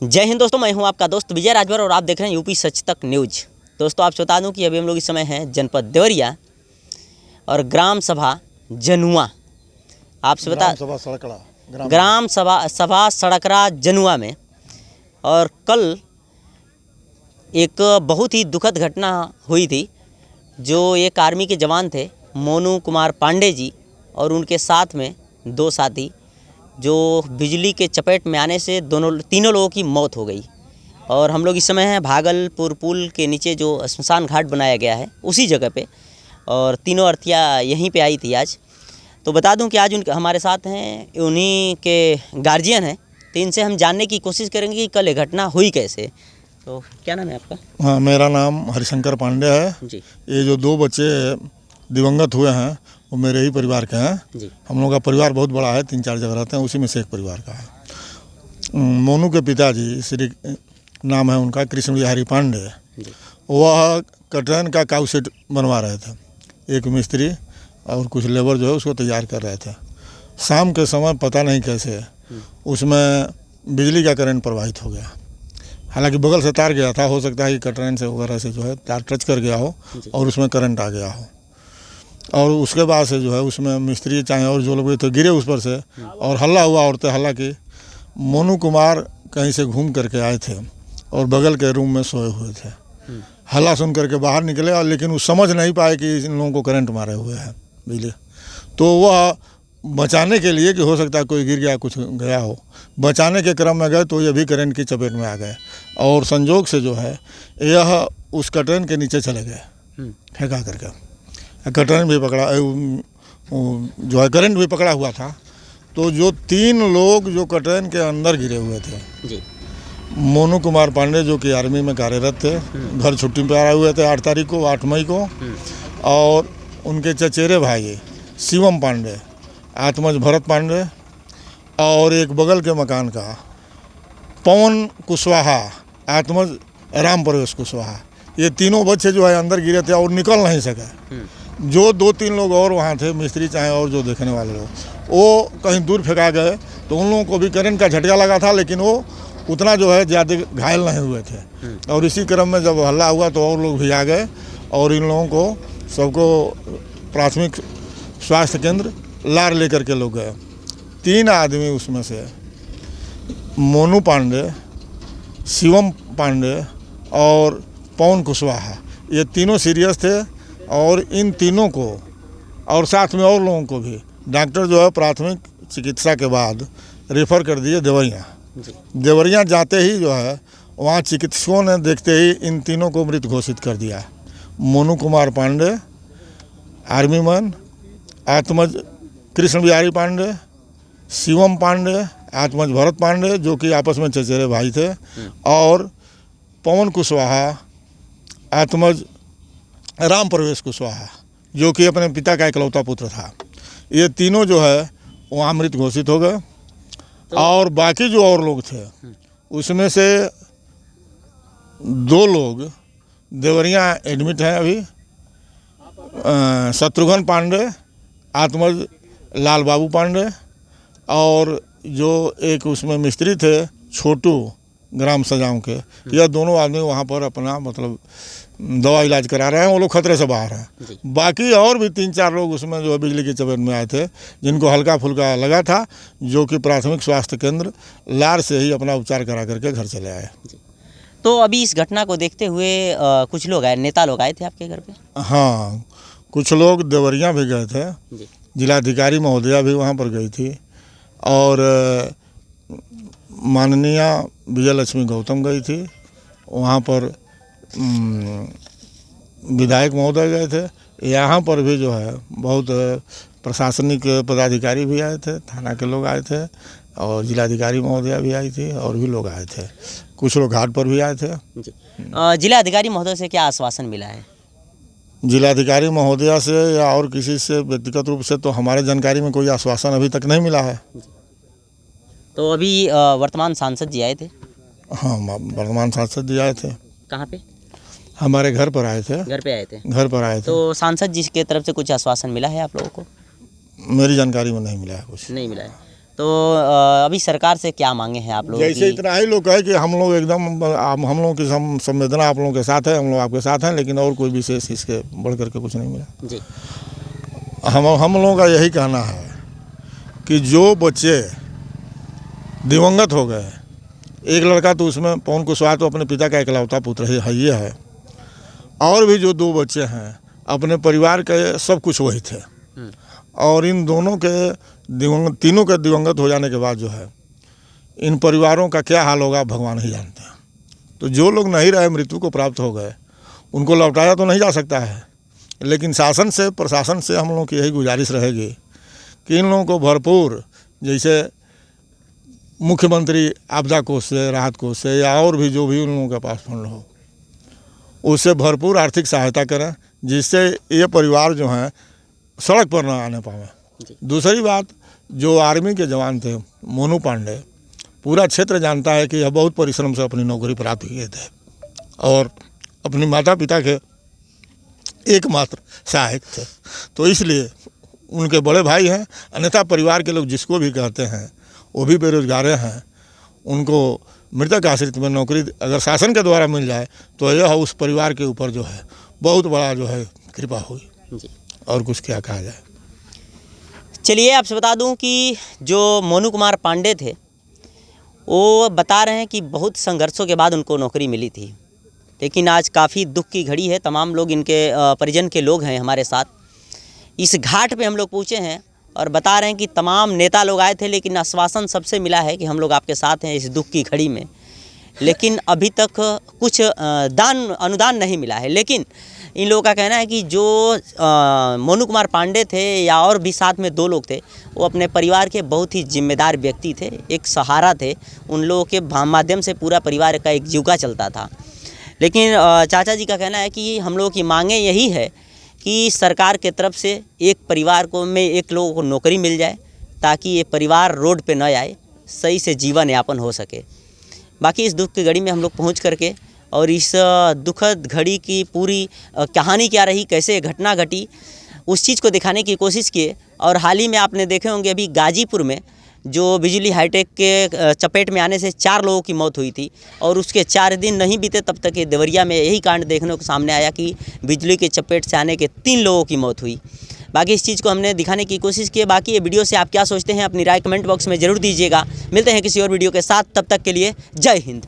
जय हिंद दोस्तों, मैं हूं आपका दोस्त विजय राजभर और आप देख रहे हैं यूपी सच तक न्यूज। दोस्तों आप बता दूं कि अभी हम लोग इस समय हैं जनपद देवरिया और ग्राम सभा जनुआ। आपसे बता ग्राम सभा सड़करा जनुआ में। और कल एक बहुत ही दुखद घटना हुई थी। जो एक आर्मी के जवान थे मोनू कुमार पांडे जी और उनके साथ में दो साथी, जो बिजली के चपेट में आने से तीनों लोगों की मौत हो गई। और हम लोग इस समय हैं भागलपुर पुल के नीचे जो श्मशान घाट बनाया गया है उसी जगह पे, और तीनों अर्थियाँ यहीं पे आई थी आज। तो बता दूं कि आज हमारे साथ हैं उन्हीं के गार्जियन हैं, तो इनसे हम जानने की कोशिश करेंगे कि कल ये घटना हुई कैसे। तो क्या नाम है आपका? हाँ, मेरा नाम हरिशंकर पांडे है जी। ये जो दो बच्चे दिवंगत हुए हैं वो मेरे ही परिवार के हैं जी। हम लोग का परिवार बहुत बड़ा है, 3-4 जगह रहते हैं, उसी में से एक परिवार का है। मोनू के पिताजी श्री नाम है उनका कृष्ण बिहारी पांडे। वह कटरन का काउ सेट बनवा रहे थे। एक मिस्त्री और कुछ लेबर जो है उसको तैयार कर रहे थे। शाम के समय पता नहीं कैसे उसमें बिजली का करंट प्रवाहित हो गया। हालांकि बगल से तार गया था, हो सकता है कि कटरन से वगैरह से जो है तार टच कर गया हो और उसमें करंट आ गया हो। और उसके बाद से जो है उसमें मिस्त्री चाहे और जो लोग थे गिरे उस पर से, और हल्ला हुआ। औरतें हल्ला की। मोनू कुमार कहीं से घूम करके आए थे और बगल के रूम में सोए हुए थे। हल्ला सुन करके बाहर निकले, और लेकिन वो समझ नहीं पाए कि इन लोगों को करंट मारे हुए हैं बिजली। तो वह बचाने के लिए कि हो सकता है कोई गिर गया, कुछ गया हो, बचाने के क्रम में गए तो ये भी करंट की चपेट में आ गए। और संजोग से जो है यह उस कटरन के नीचे चले गए फेंका करके। कटरन भी पकड़ा, जो है करंट भी पकड़ा हुआ था। तो जो 3 लोग जो कटरन के अंदर गिरे हुए थे जी। मोनू कुमार पांडे जो कि आर्मी में कार्यरत थे, घर छुट्टी पर आए हुए थे 8 तारीख को, 8 मई को। और उनके चचेरे भाई शिवम पांडे, आत्मज भरत पांडे, और एक बगल के मकान का पवन कुशवाहा, आत्मज राम प्रवेश कुशवाहा। ये तीनों बच्चे जो है अंदर गिरे थे और निकल नहीं सके। जो 2-3 लोग और वहाँ थे, मिस्त्री चाहे और जो देखने वाले लोग, वो कहीं दूर फेंका गए। तो उन लोगों को भी करंट का झटका लगा था, लेकिन वो उतना जो है ज़्यादा घायल नहीं हुए थे। और इसी क्रम में जब हल्ला हुआ तो और लोग भी आ गए और इन लोगों को सबको प्राथमिक स्वास्थ्य केंद्र लार लेकर के लोग गए। 3 आदमी उसमें से मोनू पांडे, शिवम पांडे और पवन कुशवाहा, ये तीनों सीरियस थे। और इन तीनों को और साथ में और लोगों को भी डॉक्टर जो है प्राथमिक चिकित्सा के बाद रेफ़र कर दिए देवरिया। देवरिया जाते ही जो है वहाँ चिकित्सकों ने देखते ही इन तीनों को मृत घोषित कर दिया। मोनू कुमार पांडे आर्मी मैन, आत्मज कृष्ण बिहारी पांडे, शिवम पांडे, आत्मज भरत पांडे जो कि आपस में चचेरे भाई थे, और पवन कुशवाहा, आत्मज राम प्रवेश कुशवाहा जो कि अपने पिता का इकलौता पुत्र था। ये तीनों जो है वहाँ मृत घोषित हो गए। और बाकी जो और लोग थे उसमें से 2 लोग देवरिया एडमिट हैं अभी। शत्रुघ्न पांडे, आत्मज लाल बाबू पांडे, और जो एक उसमें मिस्त्री थे छोटू ग्राम सजाऊं के, यह दोनों आदमी वहाँ पर अपना मतलब दवा इलाज करा रहे हैं। वो लोग खतरे से बाहर हैं। बाकी और भी 3-4 लोग उसमें जो है बिजली की चपेट में आए थे, जिनको हल्का फुल्का लगा था, जो कि प्राथमिक स्वास्थ्य केंद्र लार से ही अपना उपचार करा करके घर चले आए। तो अभी इस घटना को देखते हुए कुछ लोग आए, नेता लोग आए थे आपके घर पे? हाँ, कुछ लोग देवरिया भी गए थे, जिलाधिकारी महोदया भी वहाँ पर गई थी, और माननीय विजयलक्ष्मी गौतम गई थी वहाँ पर। विधायक महोदय गए थे। यहाँ पर भी जो है बहुत प्रशासनिक पदाधिकारी भी आए थे, थाना के लोग आए थे, और जिलाधिकारी महोदया भी आई थी, और भी लोग आए थे। कुछ लोग घाट पर भी आए थे। जिलाधिकारी महोदय से क्या आश्वासन मिला है? जिलाधिकारी महोदया से या और किसी से व्यक्तिगत रूप से तो हमारे जानकारी में कोई आश्वासन अभी तक नहीं मिला है। तो अभी वर्तमान सांसद जी आए थे? हाँ, वर्तमान सांसद जी आए थे। कहाँ पे? हमारे घर पर आए थे। घर पे आए थे? घर पर आए थे। तो सांसद जी की तरफ से कुछ आश्वासन मिला है आप लोगों को? मेरी जानकारी में नहीं मिला है, कुछ नहीं मिला है। तो अभी सरकार से क्या मांगे हैं आप लोग जैसे इतना ही लोग कहे कि हम लोग एकदम हम लोगों की संवेदना आप लोगों के साथ है, हम लोग आपके साथ हैं, लेकिन और कोई विशेष इसके बढ़ करके कुछ नहीं मिला जी। हम लोगों का यही कहना है कि जो बच्चे दिवंगत हो गए, एक लड़का तो उसमें पवन कुशवाहा तो अपने पिता का इकलौता पुत्र ही है, और भी जो 2 बच्चे हैं अपने परिवार के सब कुछ वही थे, और इन दोनों के तीनों के दिवंगत हो जाने के बाद जो है इन परिवारों का क्या हाल होगा भगवान ही जानते हैं। तो जो लोग नहीं रहे, मृत्यु को प्राप्त हो गए, उनको लौटाया तो नहीं जा सकता है, लेकिन शासन से प्रशासन से हम लोगों की यही गुजारिश रहेगी कि इन लोगों को भरपूर, जैसे मुख्यमंत्री आपदा कोष से, राहत कोष से, या और भी जो भी उन लोगों के पास फंड हो, उससे भरपूर आर्थिक सहायता करें, जिससे ये परिवार जो हैं सड़क पर ना आने पाए। दूसरी बात, जो आर्मी के जवान थे मोनू पांडे, पूरा क्षेत्र जानता है कि यह बहुत परिश्रम से अपनी नौकरी प्राप्त किए थे और अपने माता पिता के एकमात्र सहायक थे, तो इसलिए उनके बड़े भाई हैं। अन्यथा परिवार के लोग जिसको भी कहते हैं वो भी बेरोजगार हैं, उनको मृतक आश्रित में नौकरी अगर शासन के द्वारा मिल जाए तो यह उस परिवार के ऊपर जो है बहुत बड़ा जो है कृपा हुई। और कुछ क्या कहा जाए। चलिए आपसे बता दूं कि जो मोनू कुमार पांडे थे वो बता रहे हैं कि बहुत संघर्षों के बाद उनको नौकरी मिली थी, लेकिन आज काफ़ी दुख की घड़ी है। तमाम लोग, इनके परिजन के लोग हैं हमारे साथ। इस घाट पे हम लोग पहुँचे हैं और बता रहे हैं कि तमाम नेता लोग आए थे, लेकिन आश्वासन सबसे मिला है कि हम लोग आपके साथ हैं इस दुख की घड़ी में, लेकिन अभी तक कुछ अनुदान नहीं मिला है। लेकिन इन लोगों का कहना है कि जो मोनू कुमार पांडे थे या और भी साथ में 2 लोग थे, वो अपने परिवार के बहुत ही जिम्मेदार व्यक्ति थे, एक सहारा थे। उन लोगों के माध्यम से पूरा परिवार का एक जीविका चलता था। लेकिन चाचा जी का कहना है कि हम लोगों की मांगें यही है कि सरकार के तरफ से एक परिवार को में एक लोगों को नौकरी मिल जाए, ताकि ये परिवार रोड पे न आए, सही से जीवन यापन हो सके। बाकी इस दुख की घड़ी में हम लोग पहुँच करके और इस दुखद घड़ी की पूरी कहानी क्या रही, कैसे घटना घटी, उस चीज़ को दिखाने की कोशिश किए। और हाल ही में आपने देखे होंगे अभी गाजीपुर में जो बिजली हाईटेक के चपेट में आने से 4 लोगों की मौत हुई थी, और उसके 4 दिन नहीं बीते तब तक ये देवरिया में यही कांड देखने को सामने आया कि बिजली के चपेट से आने के 3 लोगों की मौत हुई। बाकी इस चीज़ को हमने दिखाने की कोशिश की है। बाकी ये वीडियो से आप क्या सोचते हैं, अपनी राय कमेंट बॉक्स में ज़रूर दीजिएगा। मिलते हैं किसी और वीडियो के साथ, तब तक के लिए जय हिंद।